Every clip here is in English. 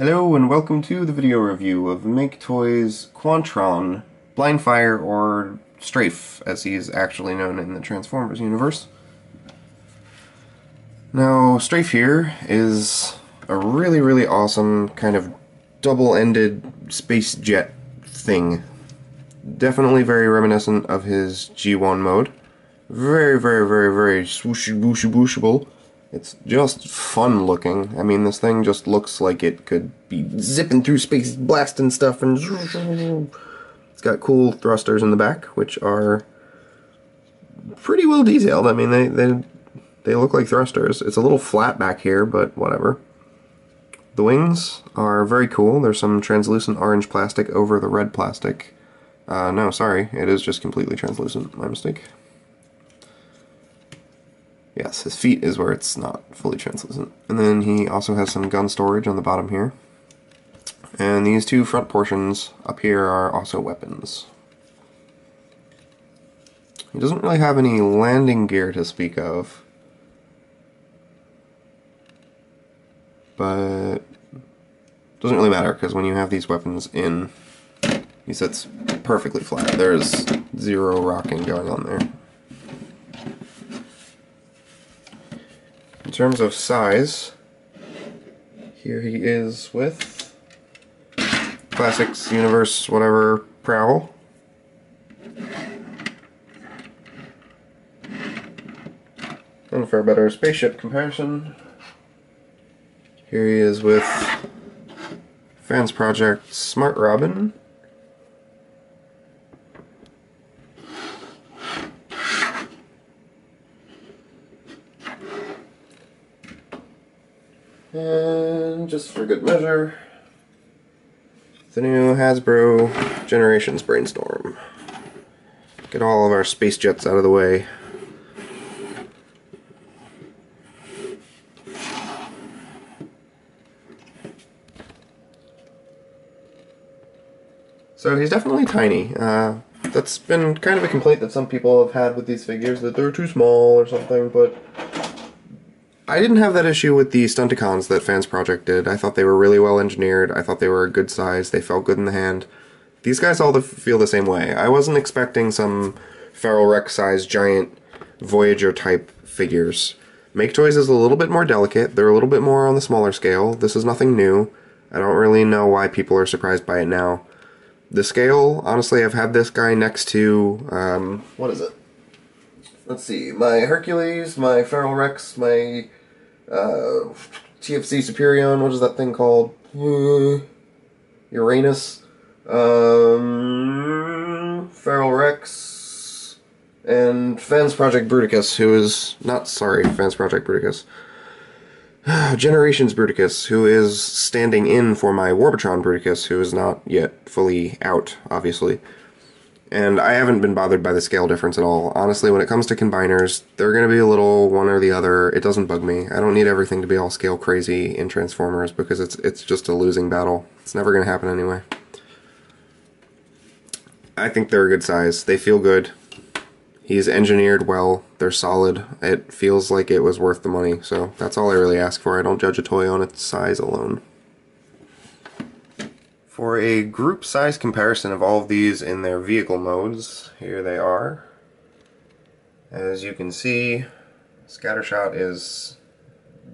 Hello and welcome to the video review of MakeToys Quantron, Blindfire, or Strafe, as he is actually known in the Transformers universe. Now, Strafe here is a really awesome kind of double-ended space jet thing. Definitely very reminiscent of his G1 mode. Very swooshy booshy booshable. It's just fun looking. I mean, this thing just looks like it could be zipping through space, blasting stuff, and it's got cool thrusters in the back, which are pretty well detailed. I mean, they look like thrusters. It's a little flat back here, but whatever. The wings are very cool. There's some translucent orange plastic over the red plastic. No, sorry, it is just completely translucent. My mistake. Yes, his feet is where it's not fully translucent. And then he also has some gun storage on the bottom here. And these two front portions up here are also weapons. He doesn't really have any landing gear to speak of. But it doesn't really matter, because when you have these weapons in, he sits perfectly flat. There's zero rocking going on there. In terms of size, here he is with Classics, Universe, whatever, Prowl. And for a better spaceship comparison, here he is with Fans Project Smart Robin. And just for good measure, the new Hasbro Generations Brainstorm. Get all of our space jets out of the way. So he's definitely tiny. That's been kind of a complaint that some people have had with these figures, that they're too small or something, but I didn't have that issue with the Stunticons that Fans Project did. I thought they were really well engineered. I thought they were a good size. They felt good in the hand. These guys all feel the same way. I wasn't expecting some Feral Rex size giant Voyager type figures. MakeToys is a little bit more delicate. They're a little bit more on the smaller scale. This is nothing new. I don't really know why people are surprised by it now. The scale, honestly, I've had this guy next to, what is it? Let's see, my Hercules, my Feral Rex, my TFC Superion, what is that thing called? Uranus, Feral Rex, and Fans Project Bruticus, who is, Fans Project Bruticus. Generations Bruticus, who is standing in for my Warbotron Bruticus, who is not yet fully out, obviously. And I haven't been bothered by the scale difference at all. Honestly, when it comes to combiners, they're going to be a little one or the other. It doesn't bug me. I don't need everything to be all scale crazy in Transformers, because it's just a losing battle. It's never going to happen anyway. I think they're a good size. They feel good. He's engineered well. They're solid. It feels like it was worth the money, so that's all I really ask for. I don't judge a toy on its size alone. For a group size comparison of all of these in their vehicle modes, here they are. As you can see, Scattershot is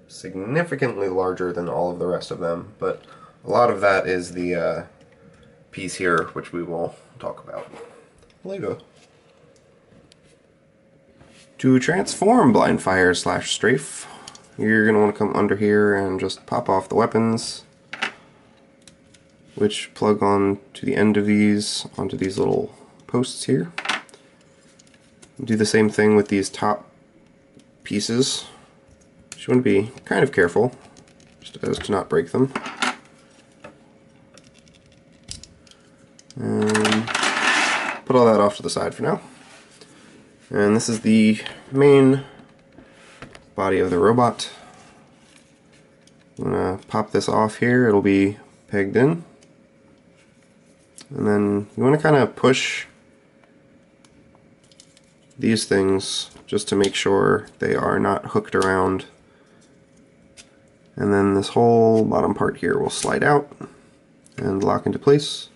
significantly larger than all of the rest of them, but a lot of that is the piece here, which we will talk about later. To transform Blindfire / Strafe, you're going to want to come under here and just pop off the weapons, which plug on to the end of these, onto these little posts here. Do the same thing with these top pieces. You want to be kind of careful, just as to not break them. And put all that off to the side for now. And this is the main body of the robot. I'm going to pop this off here. It'll be pegged in. And then you want to kind of push these things just to make sure they are not hooked around And then this whole bottom part here will slide out and lock into place.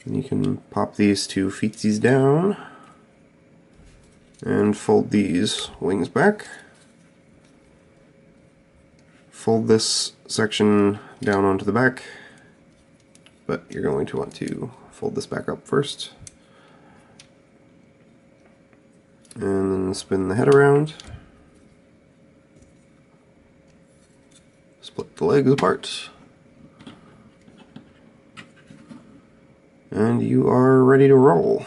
And you can pop these two feetsies down and fold these wings back. Fold this section down onto the back, but you're going to want to fold this back up first. And then spin the head around. Split the legs apart. And you are ready to roll.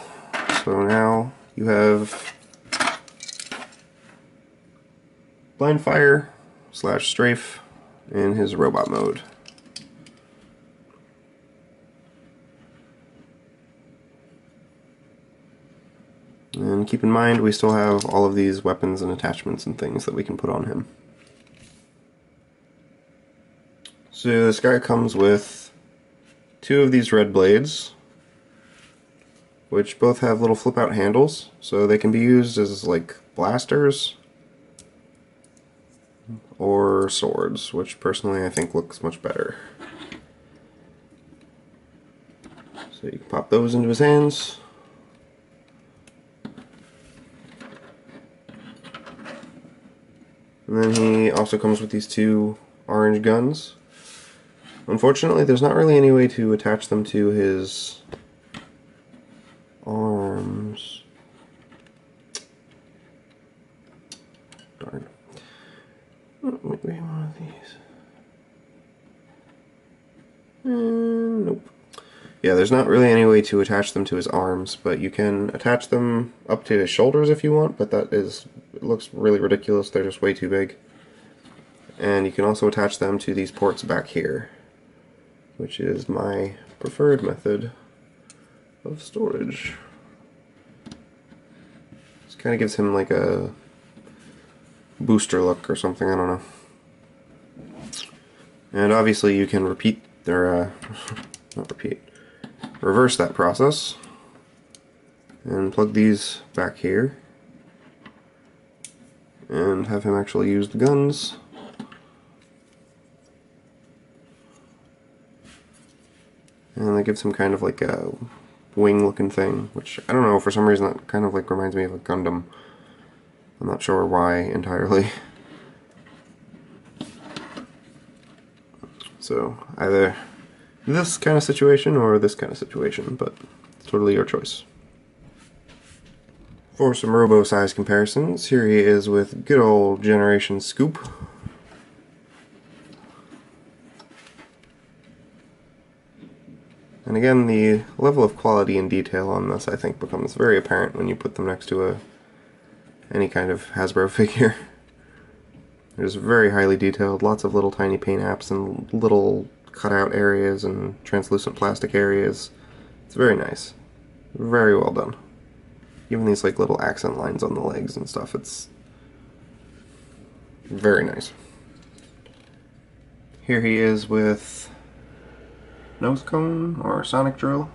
So now you have Blindfire / Strafe in his robot mode. And keep in mind we still have all of these weapons and attachments and things that we can put on him. So this guy comes with two of these red blades, which both have little flip out handles, so they can be used as like blasters or swords, which personally I think looks much better. So you can pop those into his hands. And then he also comes with these two orange guns. Unfortunately, there's not really any way to attach them to his arms. Darn. Maybe one of these. Nope. Yeah, there's not really any way to attach them to his arms, but you can attach them up to his shoulders if you want, but it looks really ridiculous. They're just way too big. And you can also attach them to these ports back here, which is my preferred method of storage. This kind of gives him like a booster look or something, I don't know. And obviously you can reverse that process and plug these back here and have him actually use the guns. And that gives him kind of like a wing looking thing, which I don't know, for some reason that kind of like reminds me of a Gundam. I'm not sure why entirely. So either this kind of situation or this kind of situation, but it's totally your choice. For some robo size comparisons, here he is with good old Generation Scoop. And again, the level of quality and detail on this, I think, becomes very apparent when you put them next to any kind of Hasbro figure. It is very highly detailed, lots of little tiny paint apps and little cutout areas and translucent plastic areas. It's very nice. Very well done. Even these like little accent lines on the legs and stuff, it's very nice. Here he is with nose cone or sonic drill.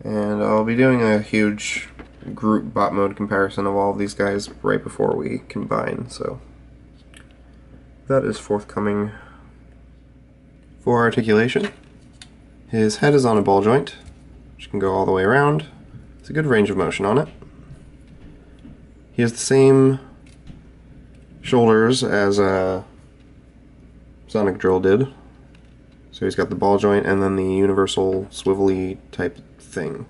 And I'll be doing a huge group bot mode comparison of all of these guys right before we combine, so that is forthcoming. For articulation, his head is on a ball joint, which can go all the way around. It's a good range of motion on it. He has the same shoulders as Sonic Drill did. So he's got the ball joint and then the universal swivelly type thing.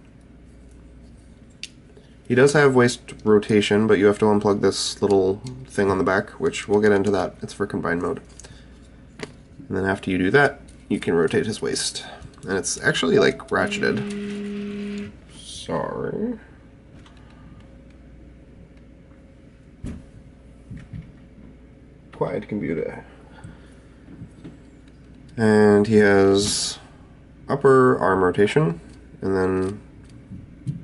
He does have waist rotation, but you have to unplug this little thing on the back, which we'll get into that. It's for combined mode. And then after you do that, you can rotate his waist. And it's actually like ratcheted. Sorry. Quiet computer. And he has upper arm rotation, and then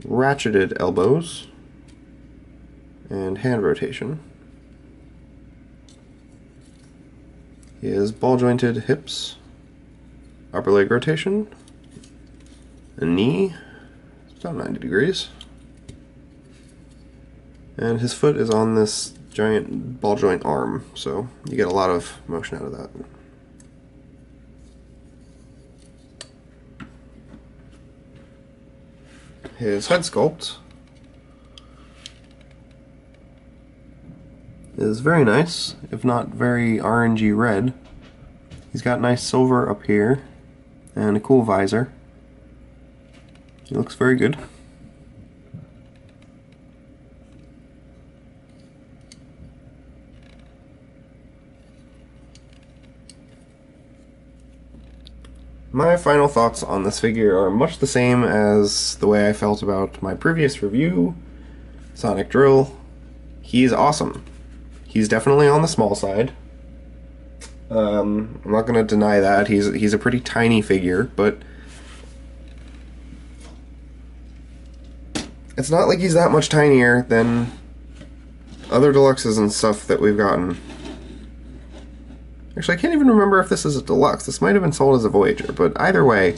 ratcheted elbows, and hand rotation. He has ball jointed hips, upper leg rotation, a knee, it's about 90 degrees, And his foot is on this giant ball joint arm, so you get a lot of motion out of that. His head sculpt is very nice, if not very orangey red. He's got nice silver up here and a cool visor. He looks very good. My final thoughts on this figure are much the same as the way I felt about my previous review, Sonic Drill. He's awesome. He's definitely on the small side. I'm not going to deny that. He's a pretty tiny figure, but it's not like he's that much tinier than other deluxes and stuff that we've gotten. Actually, I can't even remember if this is a deluxe. This might have been sold as a Voyager, but either way,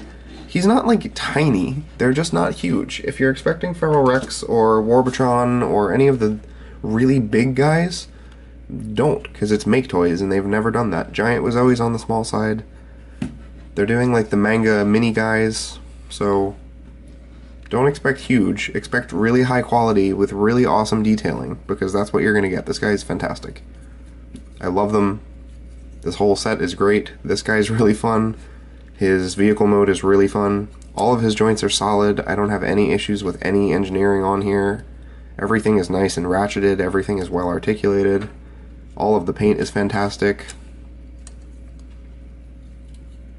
he's not, like, tiny. They're just not huge. If you're expecting Feral Rex or Warbotron or any of the really big guys, don't, because it's MakeToys, and they've never done that. Giant was always on the small side. They're doing, like, the manga mini guys, so don't expect huge. Expect really high quality with really awesome detailing, because that's what you're going to get. This guy is fantastic. I love them. This whole set is great. This guy's really fun. His vehicle mode is really fun. All of his joints are solid. I don't have any issues with any engineering on here. Everything is nice and ratcheted. Everything is well articulated. All of the paint is fantastic.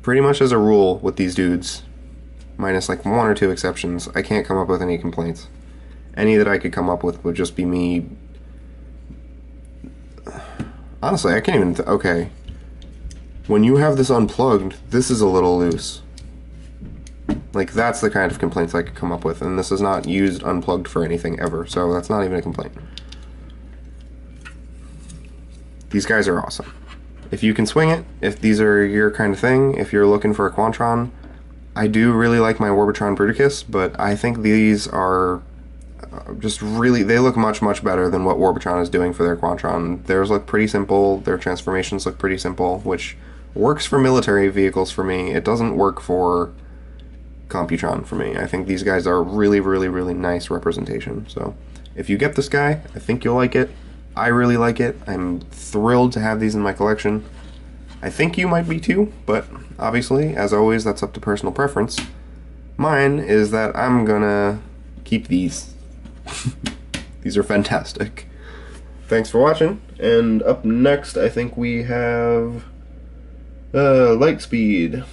Pretty much as a rule with these dudes, minus like one or two exceptions, I can't come up with any complaints. Any that I could come up with would just be me... Honestly, I can't even... Okay. When you have this unplugged, this is a little loose. Like, that's the kind of complaints I could come up with, and this is not used unplugged for anything ever, so that's not even a complaint. These guys are awesome. If you can swing it, if these are your kind of thing, if you're looking for a Quantron, I do really like my Warbotron Bruticus, but I think these are just really, they look much, much better than what Warbotron is doing for their Quantron. Theirs look pretty simple, their transformations look pretty simple, which works for military vehicles for me. It doesn't work for Computron for me. I think these guys are really, really, really nice representation. So if you get this guy, I think you'll like it. I really like it. I'm thrilled to have these in my collection. I think you might be too, but obviously, as always, that's up to personal preference. Mine is that I'm gonna keep these. These are fantastic. Thanks for watching, and up next I think we have Lightspeed.